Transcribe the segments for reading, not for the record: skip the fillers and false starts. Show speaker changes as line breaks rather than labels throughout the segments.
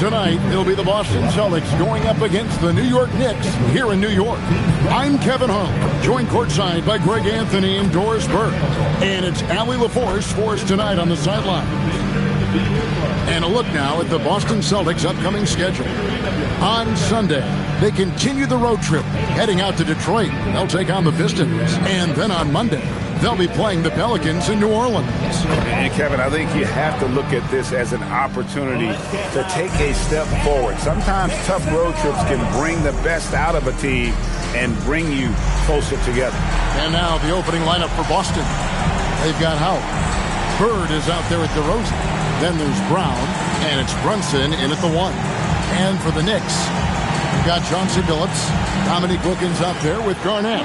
Tonight, it'll be the Boston Celtics going up against the New York Knicks here in New York. I'm Kevin Hunt, joined courtside by Greg Anthony and Doris Burke. And it's Allie LaForce for us tonight on the sideline. And a look now at the Boston Celtics' upcoming schedule. On Sunday, they continue the road trip, heading out to Detroit. They'll take on the Pistons. And then on Monday, they'll be playing the Pelicans in New Orleans.
And Kevin, I think you have to look at this as an opportunity to take a step forward. Sometimes tough road trips can bring the best out of a team and bring you closer together.
And now the opening lineup for Boston. They've got Howard. Bird is out there at DeRozan. Then there's Brown, and it's Brunson in at the 1. And for the Knicks, we've got Chauncey Billups, Dominique Wilkins out there with Garnett.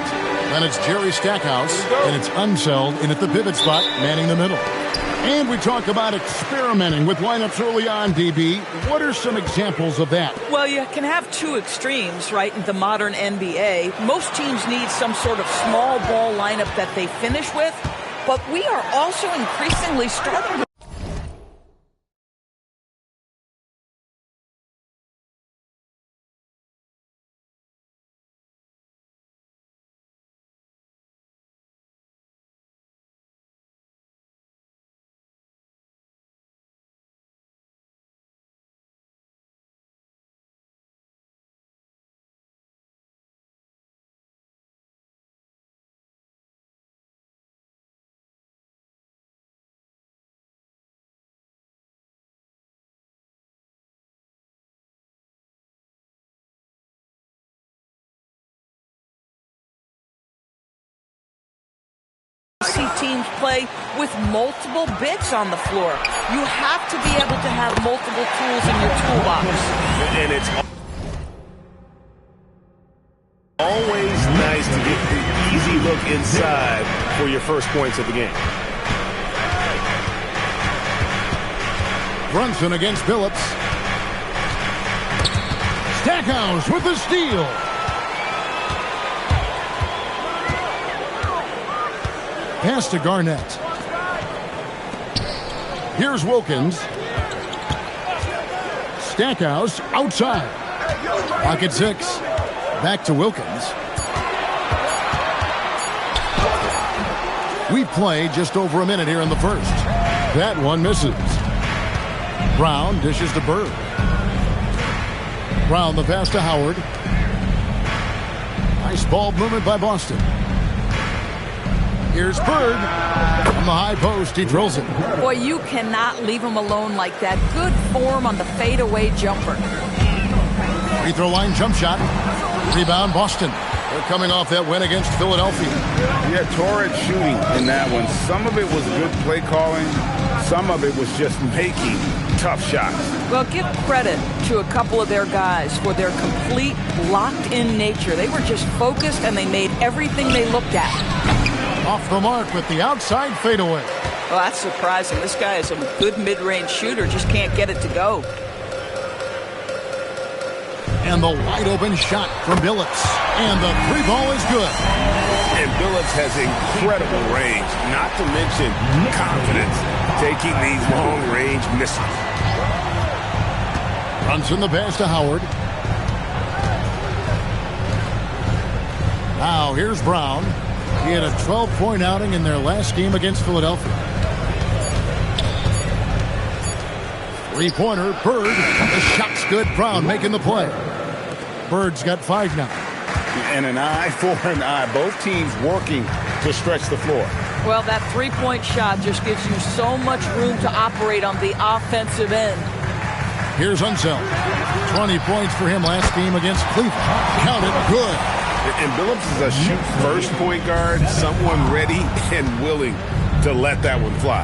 Then it's Jerry Stackhouse, and it's Unseld in at the pivot spot, manning the middle. And we talk about experimenting with lineups early on, DB. What are some examples of that?
Well, you can have two extremes, right, in the modern NBA. Most teams need some sort of small ball lineup that they finish with, but we are also increasingly starting to see teams play with multiple bigs on the floor. You have to be able to have multiple tools in your toolbox.
And it's always nice to get the easy look inside for your first points of the game.
Brunson against Billups. Stackhouse with the steal. Pass to Garnett. Here's Wilkins. Stackhouse outside. Pocket 6. Back to Wilkins. We play just over a minute here in the first. That one misses. Brown dishes to Bird. Brown the pass to Howard. Nice ball movement by Boston. Here's Bird. From the high post, he drills it.
Boy, you cannot leave him alone like that. Good form on the fadeaway jumper.
Free throw line jump shot. Rebound, Boston. They're coming off that win against Philadelphia.
Yeah, torrid shooting in that one. Some of it was good play calling. Some of it was just making tough shots.
Well, give credit to a couple of their guys for their complete locked-in nature. They were just focused, and they made everything they looked at.
Off the mark with the outside fadeaway.
Well, that's surprising. This guy is a good mid-range shooter, just can't get it to go.
And the wide-open shot from Billups. And the three ball is good.
And Billups has incredible range, not to mention confidence, taking these long-range misses.
Brunson the pass to Howard. Now here's Brown. He had a 12-point outing in their last game against Philadelphia. Three-pointer, Bird. The shot's good. Brown making the play. Bird's got 5 now.
And an eye for an eye. Both teams working to stretch the floor.
Well, that three-point shot just gives you so much room to operate on the offensive end.
Here's Unseld. 20 points for him last game against Cleveland. Counted good.
And Billups is a shoot-first point guard, someone ready and willing to let that one fly.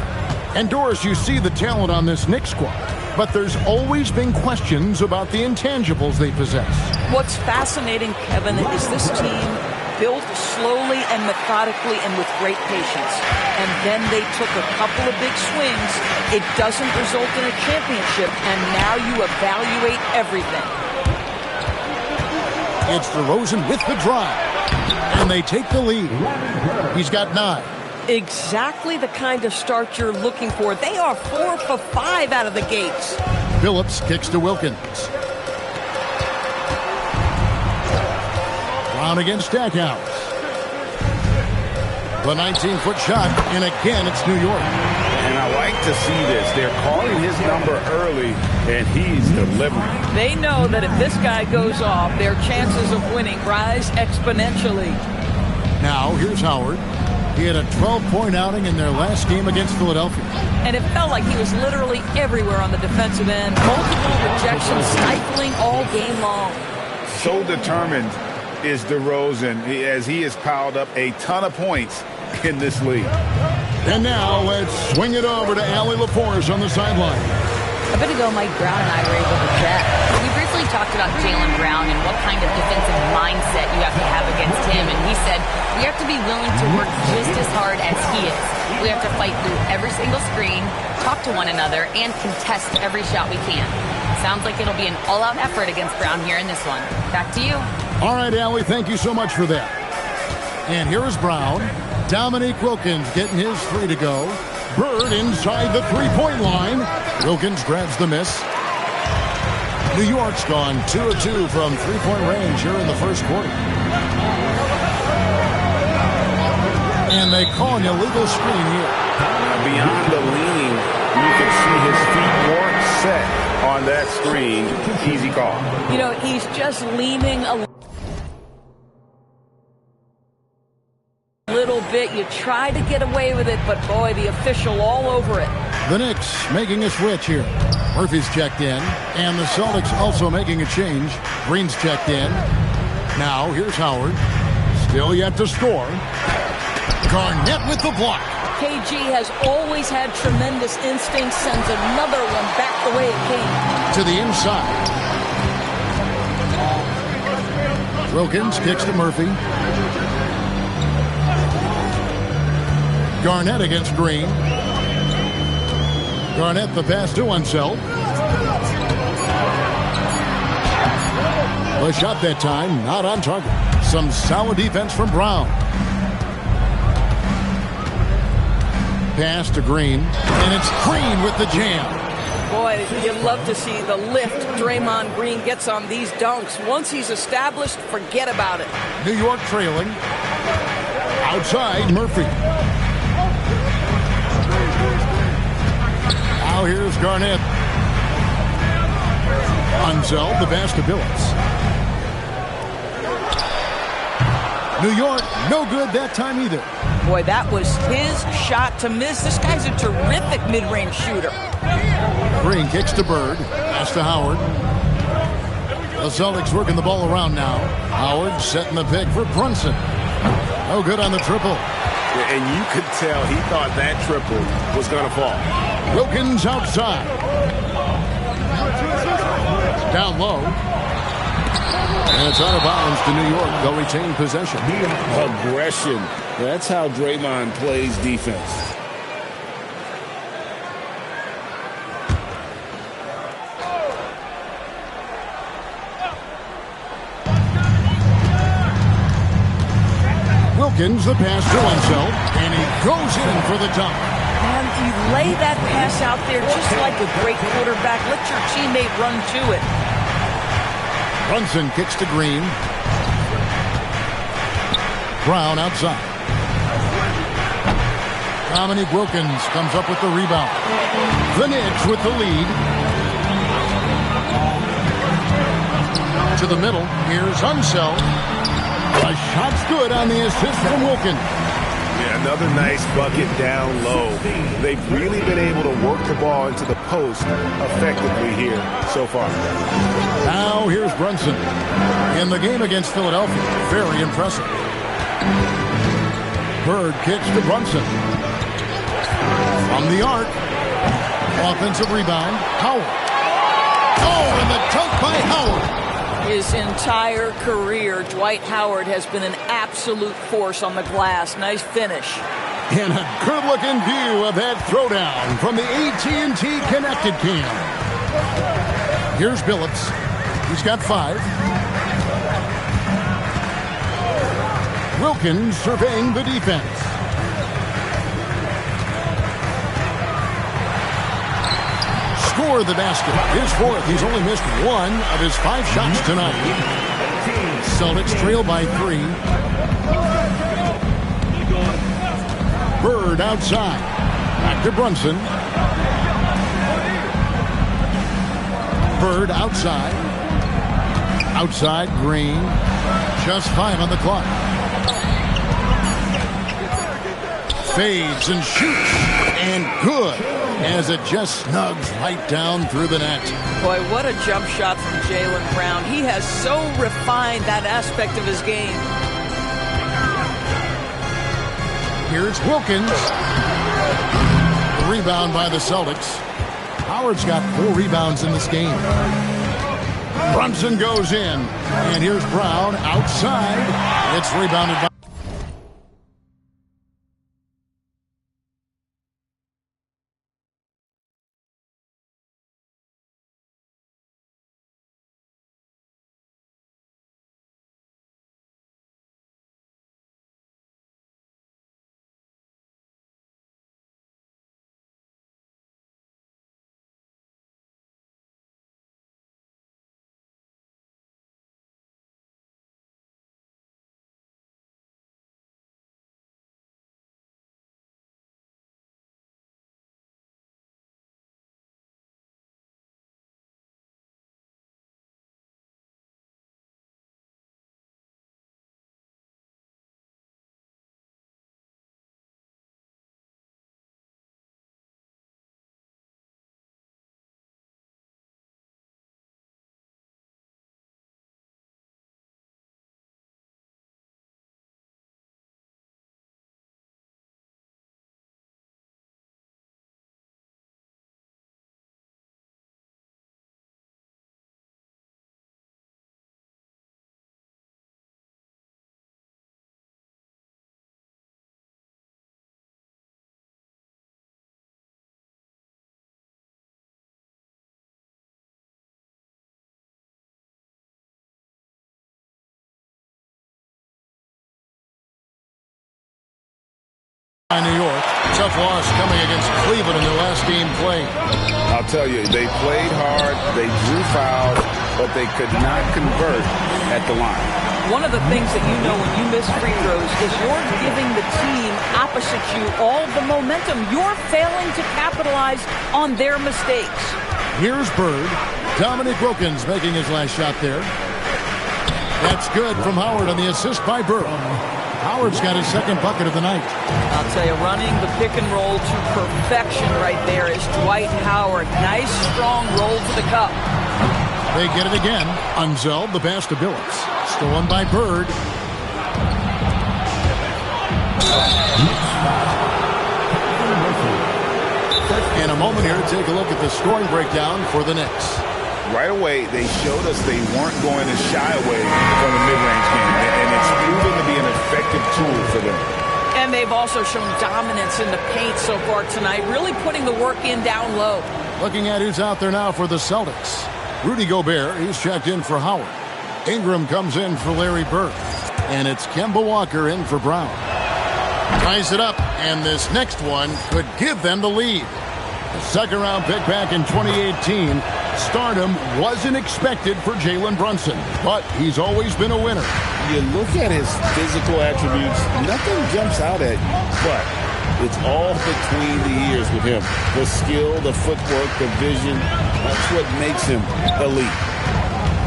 And Doris, you see the talent on this Knicks squad, but there's always been questions about the intangibles they possess.
What's fascinating, Kevin, is this team built slowly and methodically and with great patience. And then they took a couple of big swings. It doesn't result in a championship, and now you evaluate everything.
It's DeRozan with the drive, and they take the lead. He's got 9.
Exactly the kind of start you're looking for. They are 4 for 5 out of the gates.
Phillips kicks to Wilkins. Brown against Stackhouse. The 19-foot shot, and again it's New York.
And I like to see this. They're calling his number early, and he's delivering.
They know that if this guy goes off, their chances of winning rise exponentially.
Now, here's Howard. He had a 12-point outing in their last game against Philadelphia.
And it felt like he was literally everywhere on the defensive end. Multiple rejections, stifling all game long.
So determined is DeRozan as he has piled up a ton of points in this league.
And now let's swing it over to Allie LaForce on the sideline.
A bit ago, Mike Brown and I were able to chat. We briefly talked about Jaylen Brown and what kind of defensive mindset you have to have against him. And he said, we have to be willing to work just as hard as he is. We have to fight through every single screen, talk to one another, and contest every shot we can. Sounds like it'll be an all-out effort against Brown here in this one. Back to you.
All right, Allie, thank you so much for that. And here is Brown. Dominique Wilkins getting his three to go. Bird inside the three-point line. Wilkins grabs the miss. New York's gone 2 of 2 from three-point range here in the first quarter. And they call an illegal screen here.
Now, beyond the leaning, you can see his feet weren't set on that screen. Easy call.
You know, he's just leaning a little bit. You try to get away with it, but boy, the official all over it.
The Knicks making a switch here. Murphy's checked in, and the Celtics also making a change. Green's checked in. Now, here's Howard. Still yet to score. Garnett with the block.
KG has always had tremendous instincts, sends another one back the way it came.
To the inside. Wilkins kicks to Murphy. Garnett against Green. Garnett the pass to Unseld. The shot that time, not on target. Some solid defense from Brown. Pass to Green, and it's Green with the jam.
Boy, you'd love to see the lift Draymond Green gets on these dunks. Once he's established, forget about it.
New York trailing. Outside, Murphy. Now here's Garnett. Unseld, the pass to Billups. New York, no good that time either.
Boy, that was his shot to miss. This guy's a terrific mid-range shooter.
Green kicks to Bird. Pass to Howard. The Celtics working the ball around now. Howard setting the pick for Brunson. No good on the triple.
And you could tell he thought that triple was going to fall.
Wilkins outside. Down low. And it's out of bounds to New York. They'll retain possession.
Aggression. That's how Draymond plays defense.
Wilkins, the pass to Unseld, and he goes in for the dunk.
And you lay that pass out there just like a great quarterback. Let your teammate run to it.
Brunson kicks to Green. Brown outside. Dominique Wilkins comes up with the rebound. The Knicks with the lead. To the middle. Here's Unseld. A shot's good on the assist from Wilkins.
Yeah, another nice bucket down low. They've really been able to work the ball into the post effectively here so far.
Now here's Brunson. In the game against Philadelphia, very impressive. Bird kicks to Brunson. From the arc. Offensive rebound. Howard. Oh, and the dunk by Howard.
His entire career, Dwight Howard has been an absolute force on the glass. Nice finish.
And a good-looking view of that throwdown from the AT&T Connected Cam. Here's Billups. He's got 5. Wilkins surveying the defense. score the basket. His fourth. He's only missed one of his 5 shots tonight. Celtics trail by 3. Bird outside. Back to Brunson. Bird outside. Outside, Green. Just 5 on the clock. Fades and shoots. And good. As it just snugs right down through the net.
Boy, what a jump shot from Jaylen Brown. He has so refined that aspect of his game.
Here's Wilkins. Rebound by the Celtics. Howard's got 4 rebounds in this game. Brunson goes in. And here's Brown outside. It's rebounded by... New York. Tough loss coming against Cleveland in their last game played.
I'll tell you, they played hard, they drew fouls, but they could not convert at the line.
One of the things that you know when you miss free throws is you're giving the team opposite you all the momentum. You're failing to capitalize on their mistakes.
Here's Bird. Dominic Wilkins making his last shot there. That's good from Howard on the assist by Bird. Howard's got his second bucket of the night.
I'll tell you, running the pick and roll to perfection right there is Dwight Howard. Nice, strong roll to the cup.
They get it again. Unzeld, the pass to Billups. Stolen by Bird. In a moment here, take a look at the scoring breakdown for the Knicks.
Right away, they showed us they weren't going to shy away from the mid-range game, and it's proven to be an effective tool for them.
And they've also shown dominance in the paint so far tonight, really putting the work in down low.
Looking at who's out there now for the Celtics. Rudy Gobert, he's checked in for Howard. Ingram comes in for Larry Bird. And it's Kemba Walker in for Brown. Ties it up, and this next one could give them the lead. The second-round pick back in 2018. Stardom wasn't expected for Jalen Brunson, but he's always been a winner.
You look at his physical attributes, nothing jumps out at you, but it's all between the ears with him. The skill, the footwork, the vision, that's what makes him elite.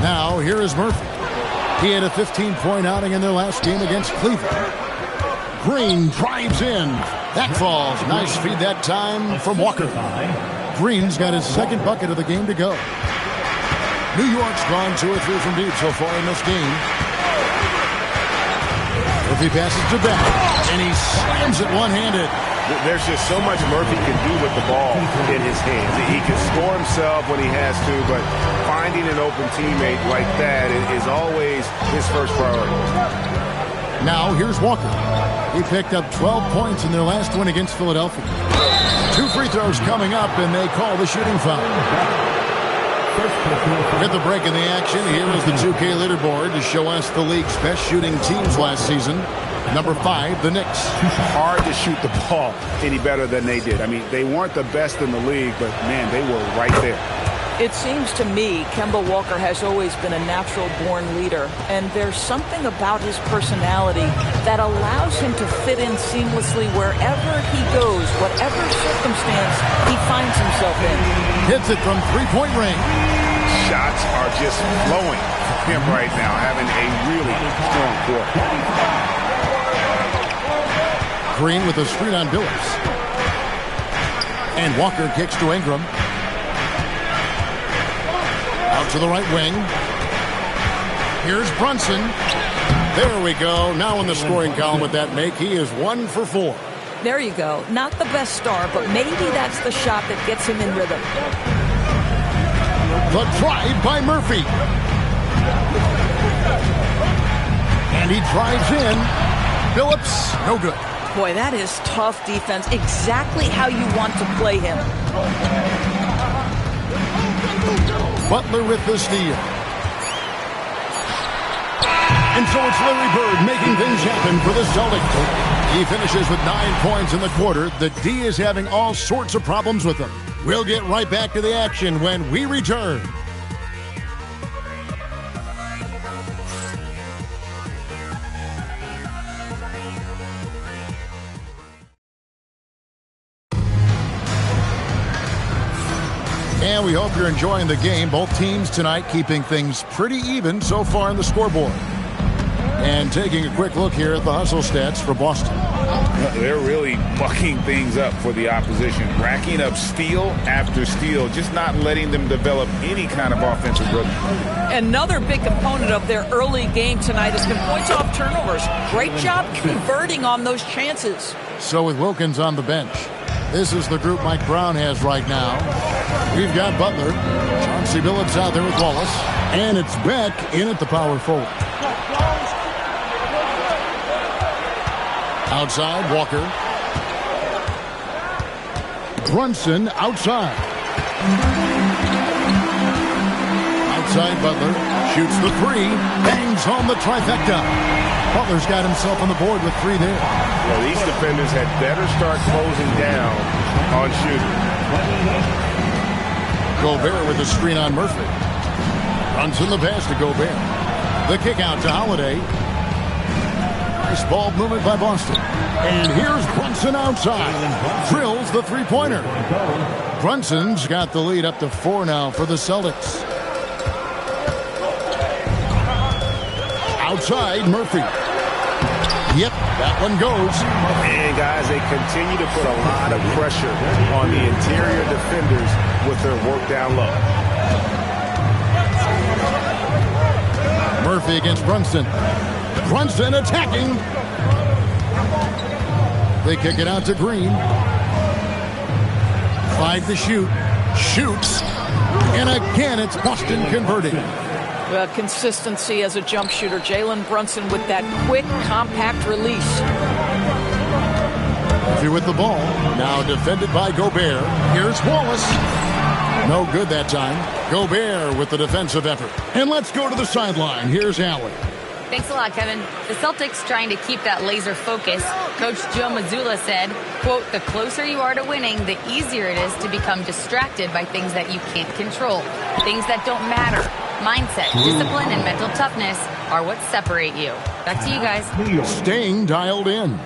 Now, here is Murphy. He had a 15-point outing in their last game against Cleveland. Green drives in. That falls. Nice feed that time from Walker. Green's got his second bucket of the game to go. New York's gone 2 or 3 from deep so far in this game. Murphy passes to Beck, and he slams it one-handed.
There's just so much Murphy can do with the ball in his hands. He can score himself when he has to, but finding an open teammate like that is always his first priority.
Now, here's Walker. He picked up 12 points in their last win against Philadelphia. 2 free throws coming up, and they call the shooting foul. Get the break in the action. Here is the 2K leaderboard to show us the league's best shooting teams last season. Number 5, the Knicks.
Hard to shoot the ball any better than they did. I mean, they weren't the best in the league, but, man, they were right there.
It seems to me Kemba Walker has always been a natural-born leader, and there's something about his personality that allows him to fit in seamlessly wherever he goes, whatever circumstance he finds himself in.
Hits it from three-point range.
Shots are just flowing for him right now, having a really strong quarter.
Green with a screen on Billups. And Walker kicks to Ingram. Out to the right wing. Here's Brunson. There we go. Now in the scoring column with that make, he is 1 for 4.
There you go. Not the best star, but maybe that's the shot that gets him in rhythm.
The drive by Murphy. And he drives in. Billups, no good.
Boy, that is tough defense. Exactly how you want to play him.
Butler with the steal. And so it's Larry Bird making things happen for the Celtics. He finishes with 9 points in the quarter. The D is having all sorts of problems with him. We'll get right back to the action when we return. And we hope you're enjoying the game. Both teams tonight keeping things pretty even so far in the scoreboard. And taking a quick look here at the hustle stats for Boston.
They're really mucking things up for the opposition, racking up steal after steal, just not letting them develop any kind of offensive rhythm.
Another big component of their early game tonight has been points off turnovers. Great job converting on those chances.
So with Wilkins on the bench, this is the group Mike Brown has right now. We've got Butler, Chauncey Billups out there with Wallace, and it's Beck in at the power forward. Outside, Walker. Brunson outside. Outside, Butler shoots the 3, bangs home the trifecta. Butler's got himself on the board with 3 there.
Well, these defenders had better start closing down on shooting.
Gobert with the screen on Murphy. Brunson the pass to Gobert. The kick out to Holiday. Nice ball movement by Boston. And here's Brunson outside. Drills the three-pointer. Brunson's got the lead up to 4 now for the Celtics. Outside, Murphy. Yep, that one goes.
And guys, they continue to put a lot of pressure on the interior defenders with their work down low.
Murphy against Brunson. Brunson attacking. They kick it out to Green. 5 to shoot. Shoots. And again, it's Boston converting.
Consistency as a jump shooter. Jalen Brunson with that quick, compact release.
Murphy with the ball. Now defended by Gobert. Here's Wallace. No good that time. Gobert with the defensive effort. And let's go to the sideline. Here's Allen.
Thanks a lot, Kevin. The Celtics trying to keep that laser focus. Coach Joe Mazzulla said, quote, "The closer you are to winning, the easier it is to become distracted by things that you can't control, things that don't matter. Mindset, discipline, and mental toughness are what separate you." Back to you guys.
Staying dialed in.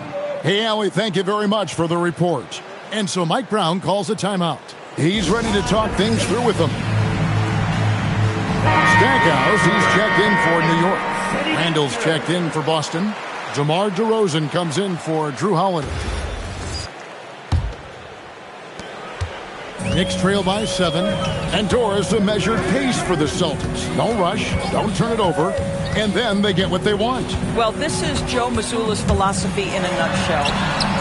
Hey, Allie, thank you very much for the report. And so Mike Brown calls a timeout. He's ready to talk things through with them. Stackhouse, he's checked in for New York. Randall's checked in for Boston. DeMar DeRozan comes in for Drew Holiday. Knicks trail by 7. And Doris a measured pace for the Celtics. No rush, don't turn it over, and then they get what they want.
Well, this is Joe Mazzulla's philosophy in a nutshell.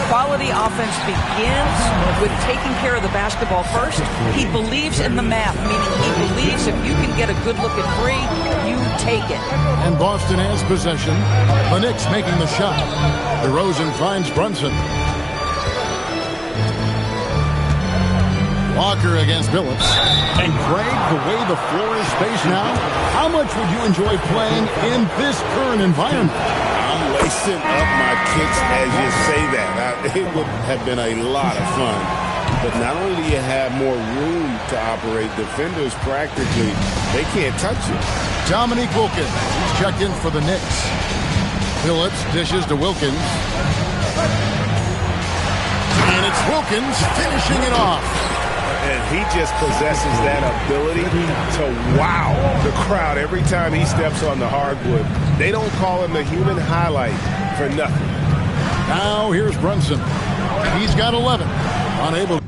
Quality offense begins with taking care of the basketball first. He believes in the math, meaning he believes if you can get a good look at 3, you take it.
And Boston has possession. The Knicks making the shot. DeRozan finds Brunson. Walker against Billups. And Greg, the way the floor is spaced now, how much would you enjoy playing in this current environment?
lacing up my kicks as you say that. It would have been a lot of fun. But not only do you have more room to operate, defenders practically, they can't touch you.
Dominique Wilkins, he's checked in for the Knicks. Phillips dishes to Wilkins. And it's Wilkins finishing it off.
And he just possesses that ability to wow the crowd every time he steps on the hardwood. They don't call him the human highlight for nothing.
Now here's Brunson. He's got 11. Unable to.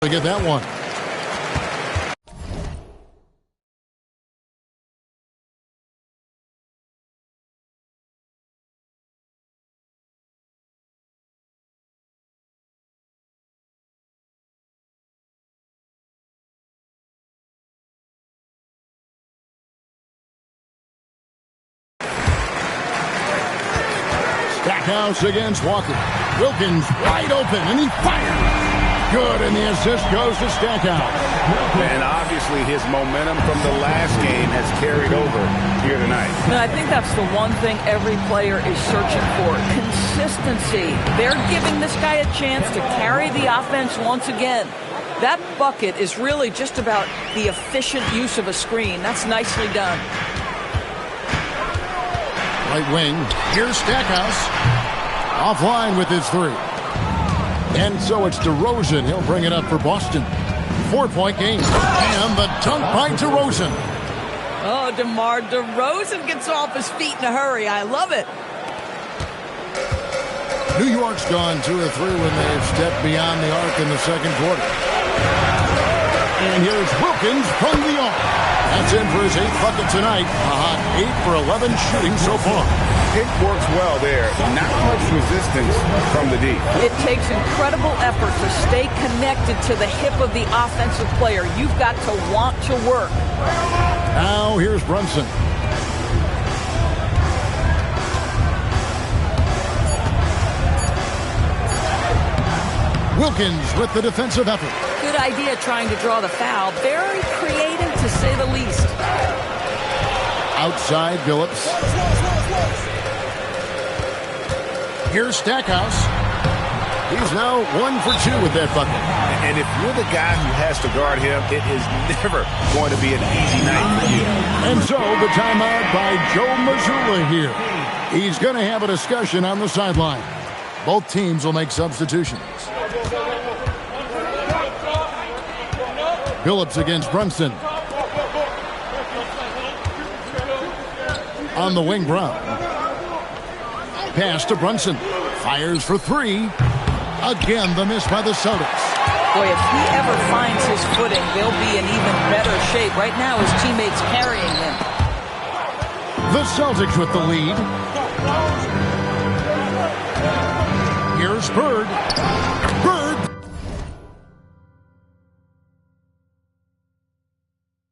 Get that one. Stackhouse against Walker. Wilkins wide open, and he fires. Good, and the assist goes to Stackhouse.
And obviously his momentum from the last game has carried over here tonight.
And I think that's the one thing every player is searching for, consistency. They're giving this guy a chance to carry the offense once again. That bucket is really just about the efficient use of a screen. That's nicely done.
Right wing, here's Stackhouse. Offline with his three. And so it's DeRozan. He'll bring it up for Boston. 4-point game. And the dunk by DeRozan.
Oh, DeMar DeRozan gets off his feet in a hurry. I love it.
New York's gone 2 of 3 when they've stepped beyond the arc in the second quarter. And here's Wilkins from the arc. That's in for his 8th bucket tonight. A hot 8 for 11 shooting so far.
It works well there. Not much resistance from the D.
It takes incredible effort to stay connected to the hip of the offensive player. You've got to want to work.
Now here's Brunson. Wilkins with the defensive effort.
Good idea trying to draw the foul. Very creative, to say the least.
Outside Phillips. Here's Stackhouse. He's now 1 for 2 with that bucket.
And if you're the guy who has to guard him, it is never going to be an easy night for you.
And so the timeout by Joe Mazzulla here. He's going to have a discussion on the sideline. Both teams will make substitutions. Phillips against Brunson. On the wing, Brown. Pass to Brunson. Fires for 3. Again, the miss by the Celtics.
Boy, if he ever finds his footing, they'll be in even better shape. Right now, his teammates carrying him.
The Celtics with the lead. Here's Bird. Bird.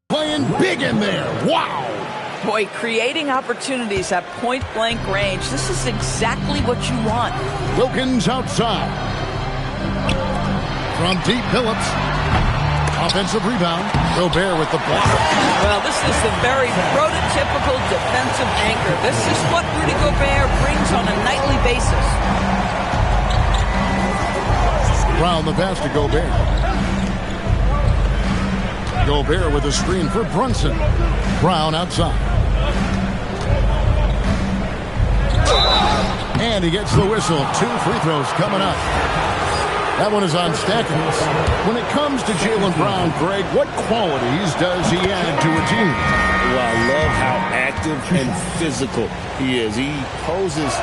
Playing big in there. Wow.
Boy, creating opportunities at point-blank range. This is exactly what you want.
Wilkins outside. From deep, Phillips. Offensive rebound. Gobert with the block.
Well, this is the very prototypical defensive anchor. This is what Rudy Gobert brings on a nightly basis.
Brown the pass to Gobert. Gobert with a screen for Brunson. Brown outside. And he gets the whistle. 2 free throws coming up. That one is on Stackhouse. When it comes to Jaylen Brown, Greg, what qualities does he add to a team?
Well, I love how active and physical he is. He poses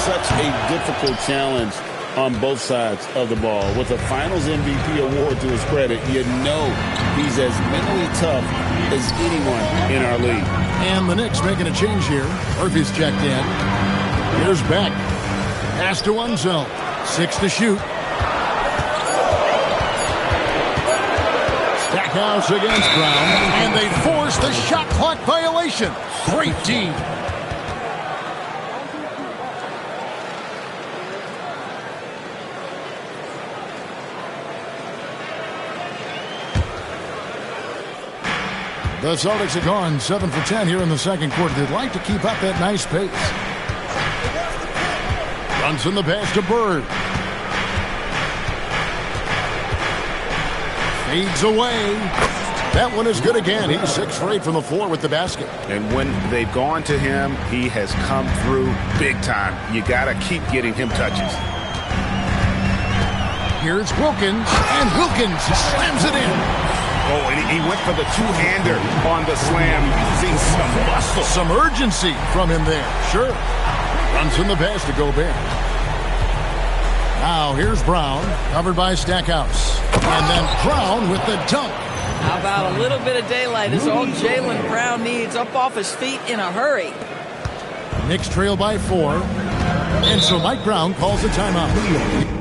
such a difficult challenge on both sides of the ball. With a Finals MVP award to his credit, you know he's as mentally tough as anyone in our league.
And the Knicks making a change here. Murphy's checked in. Here's Beck. Pass to Unzel. 6 to shoot. Stackhouse against Brown. And they force the shot clock violation. Great D. The Celtics have gone 7 for 10 here in the second quarter. They'd like to keep up that nice pace. Brunson the pass to Bird. Fades away. That one is good again. He's 6 for 8 from the floor with the basket.
And when they've gone to him, he has come through big time. You got to keep getting him touches.
Here's Wilkins, and Wilkins slams it in.
Oh, and he went for the two-hander on the slam, using some muscle.
Some urgency from him there. Sure. Runs in the pass to Gobert. Now here's Brown, covered by Stackhouse. And then Brown with the dunk.
How about a little bit of daylight is all Jaylen Brown needs, up off his feet in a hurry.
Knicks trail by 4. And so Mike Brown calls a timeout.